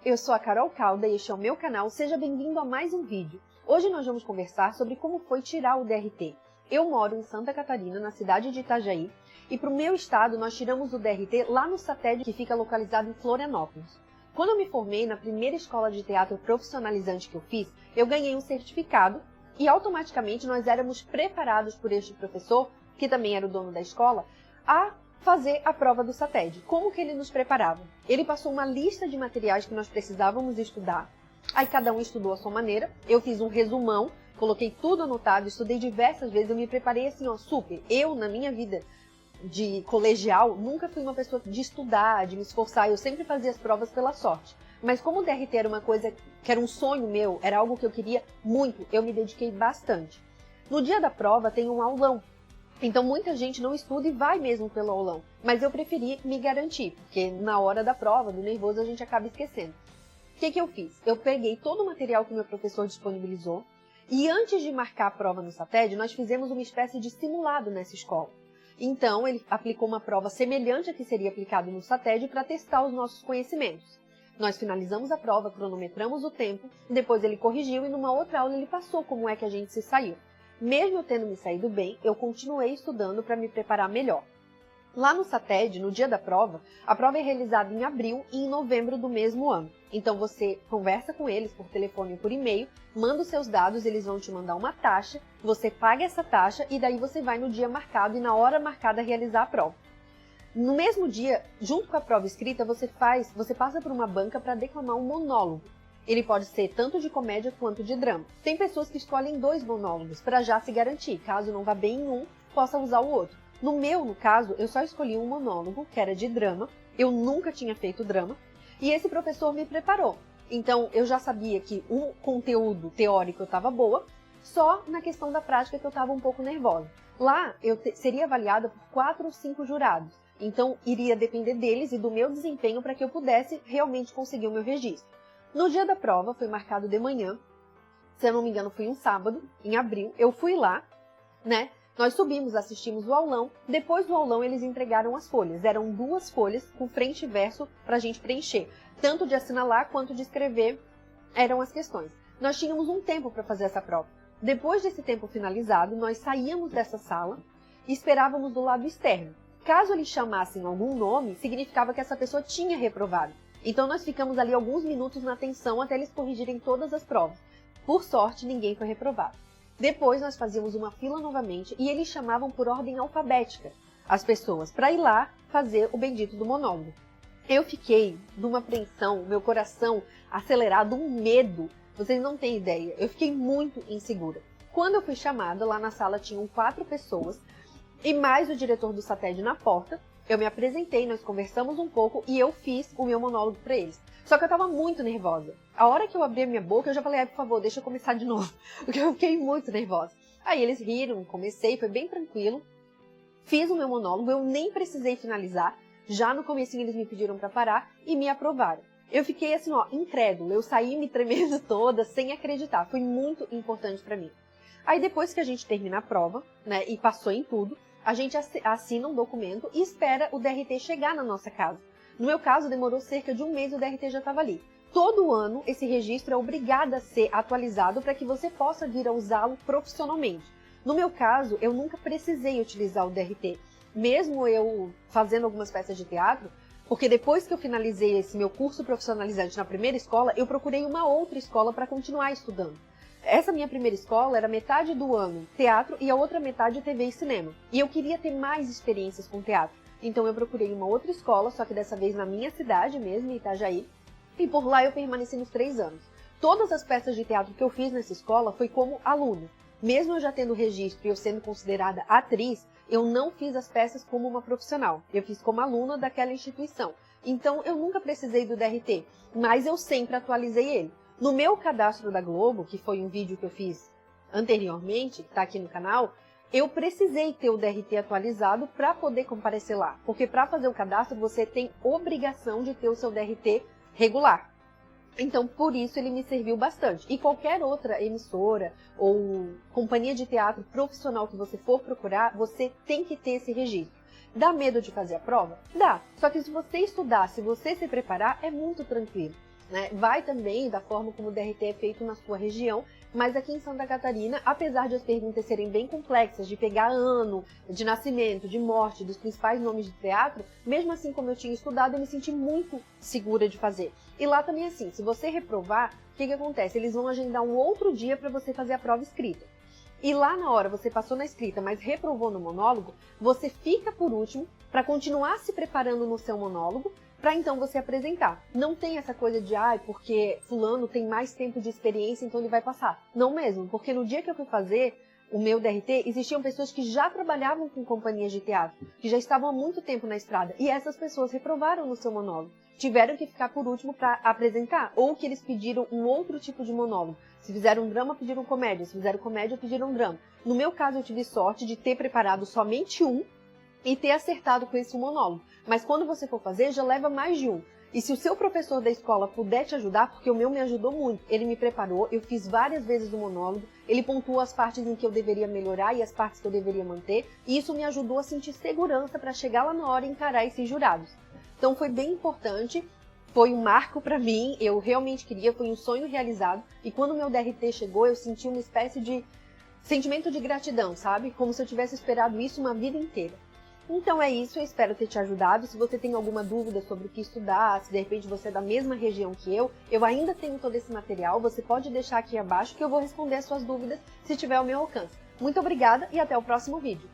eu sou a Carol Calda e este é o meu canal, seja bem-vindo a mais um vídeo. Hoje nós vamos conversar sobre como foi tirar o DRT. Eu moro em Santa Catarina, na cidade de Itajaí, e para o meu estado nós tiramos o DRT lá no SATED, que fica localizado em Florianópolis. Quando eu me formei na primeira escola de teatro profissionalizante que eu fiz, eu ganhei um certificado e automaticamente nós éramos preparados por este professor, que também era o dono da escola, a fazer a prova do SATED. Como que ele nos preparava? Ele passou uma lista de materiais que nós precisávamos estudar, aí cada um estudou a sua maneira, eu fiz um resumão, coloquei tudo anotado, estudei diversas vezes, eu me preparei assim, ó, super. Eu, na minha vida de colegial, nunca fui uma pessoa de estudar, de me esforçar, eu sempre fazia as provas pela sorte. Mas como o DRT era uma coisa que era um sonho meu, era algo que eu queria muito, eu me dediquei bastante. No dia da prova tem um aulão. Então muita gente não estuda e vai mesmo pelo aulão, mas eu preferi me garantir, porque na hora da prova, do nervoso, a gente acaba esquecendo. O que eu fiz? Eu peguei todo o material que o meu professor disponibilizou e antes de marcar a prova no SATED, nós fizemos uma espécie de simulado nessa escola. Então ele aplicou uma prova semelhante a que seria aplicado no SATED para testar os nossos conhecimentos. Nós finalizamos a prova, cronometramos o tempo, depois ele corrigiu e numa outra aula ele passou como é que a gente se saiu. Mesmo eu tendo me saído bem, eu continuei estudando para me preparar melhor. Lá no SATED, no dia da prova, a prova é realizada em abril e em novembro do mesmo ano. Então você conversa com eles por telefone ou por e-mail, manda os seus dados, eles vão te mandar uma taxa, você paga essa taxa e daí você vai no dia marcado e na hora marcada realizar a prova. No mesmo dia, junto com a prova escrita, você passa por uma banca para declamar um monólogo. Ele pode ser tanto de comédia quanto de drama. Tem pessoas que escolhem 2 monólogos para já se garantir, caso não vá bem em um, possa usar o outro. No caso, eu só escolhi um monólogo, que era de drama, eu nunca tinha feito drama, e esse professor me preparou. Então, eu já sabia que o conteúdo teórico eu estava boa, só na questão da prática que eu estava um pouco nervosa. Lá, eu seria avaliada por 4 ou 5 jurados, então iria depender deles e do meu desempenho para que eu pudesse realmente conseguir o meu registro. No dia da prova, foi marcado de manhã, se eu não me engano foi um sábado, em abril, eu fui lá, né? Nós subimos, assistimos o aulão, depois do aulão eles entregaram as folhas, eram 2 folhas com frente e verso para a gente preencher, tanto de assinalar quanto de escrever eram as questões. Nós tínhamos um tempo para fazer essa prova. Depois desse tempo finalizado, nós saíamos dessa sala e esperávamos do lado externo. Caso eles chamassem algum nome, significava que essa pessoa tinha reprovado. Então nós ficamos ali alguns minutos na tensão até eles corrigirem todas as provas. Por sorte, ninguém foi reprovado. Depois nós fazíamos uma fila novamente e eles chamavam por ordem alfabética as pessoas para ir lá fazer o bendito do monólogo. Eu fiquei numa apreensão, meu coração acelerado, um medo, vocês não têm ideia, eu fiquei muito insegura. Quando eu fui chamada, lá na sala tinham 4 pessoas e mais o diretor do SATED na porta. Eu me apresentei, nós conversamos um pouco e eu fiz o meu monólogo para eles. Só que eu estava muito nervosa. A hora que eu abri a minha boca, eu já falei, por favor, deixa eu começar de novo. Porque eu fiquei muito nervosa. Aí eles riram, comecei, foi bem tranquilo. Fiz o meu monólogo, eu nem precisei finalizar. Já no comecinho eles me pediram para parar e me aprovaram. Eu fiquei assim, ó, incrédula. Eu saí me tremendo toda, sem acreditar. Foi muito importante para mim. Aí depois que a gente termina a prova, né, e passou em tudo, a gente assina um documento e espera o DRT chegar na nossa casa. No meu caso, demorou cerca de 1 mês e o DRT já estava ali. Todo ano, esse registro é obrigado a ser atualizado para que você possa vir a usá-lo profissionalmente. No meu caso, eu nunca precisei utilizar o DRT. Mesmo eu fazendo algumas peças de teatro, porque depois que eu finalizei esse meu curso profissionalizante na primeira escola, eu procurei uma outra escola para continuar estudando. Essa minha primeira escola era metade do ano teatro e a outra metade TV e cinema. E eu queria ter mais experiências com teatro. Então eu procurei uma outra escola, só que dessa vez na minha cidade mesmo, em Itajaí. E por lá eu permaneci nos 3 anos. Todas as peças de teatro que eu fiz nessa escola foi como aluna. Mesmo eu já tendo registro e eu sendo considerada atriz, eu não fiz as peças como uma profissional. Eu fiz como aluna daquela instituição. Então eu nunca precisei do DRT, mas eu sempre atualizei ele. No meu cadastro da Globo, que foi um vídeo que eu fiz anteriormente, que está aqui no canal, eu precisei ter o DRT atualizado para poder comparecer lá. Porque para fazer o cadastro, você tem obrigação de ter o seu DRT regular. Então, por isso, ele me serviu bastante. E qualquer outra emissora ou companhia de teatro profissional que você for procurar, você tem que ter esse registro. Dá medo de fazer a prova? Dá. Só que se você estudar, se você se preparar, é muito tranquilo. né? Vai também da forma como o DRT é feito na sua região, mas aqui em Santa Catarina, apesar de as perguntas serem bem complexas, de pegar ano de nascimento, de morte, dos principais nomes de teatro, mesmo assim, como eu tinha estudado, eu me senti muito segura de fazer. E lá também assim, se você reprovar, o que acontece? Eles vão agendar um outro dia para você fazer a prova escrita. E lá na hora você passou na escrita, mas reprovou no monólogo, você fica por último para continuar se preparando no seu monólogo, para então você apresentar. Não tem essa coisa de, porque fulano tem mais tempo de experiência, então ele vai passar. Não mesmo, porque no dia que eu fui fazer o meu DRT, existiam pessoas que já trabalhavam com companhias de teatro, que já estavam há muito tempo na estrada, e essas pessoas reprovaram no seu monólogo. Tiveram que ficar por último para apresentar, ou que eles pediram um outro tipo de monólogo. Se fizeram um drama, pediram comédia. Se fizeram comédia, pediram um drama. No meu caso, eu tive sorte de ter preparado somente um e ter acertado com esse monólogo. Mas quando você for fazer, já leva mais de um. E se o seu professor da escola puder te ajudar, porque o meu me ajudou muito, ele me preparou, eu fiz várias vezes o monólogo, ele pontuou as partes em que eu deveria melhorar e as partes que eu deveria manter, e isso me ajudou a sentir segurança para chegar lá na hora e encarar esses jurados. Então foi bem importante, foi um marco para mim, eu realmente queria, foi um sonho realizado, e quando o meu DRT chegou, eu senti uma espécie de sentimento de gratidão, sabe? Como se eu tivesse esperado isso uma vida inteira. Então é isso, eu espero ter te ajudado. Se você tem alguma dúvida sobre o que estudar, se de repente você é da mesma região que eu ainda tenho todo esse material, você pode deixar aqui abaixo que eu vou responder as suas dúvidas se tiver ao meu alcance. Muito obrigada e até o próximo vídeo.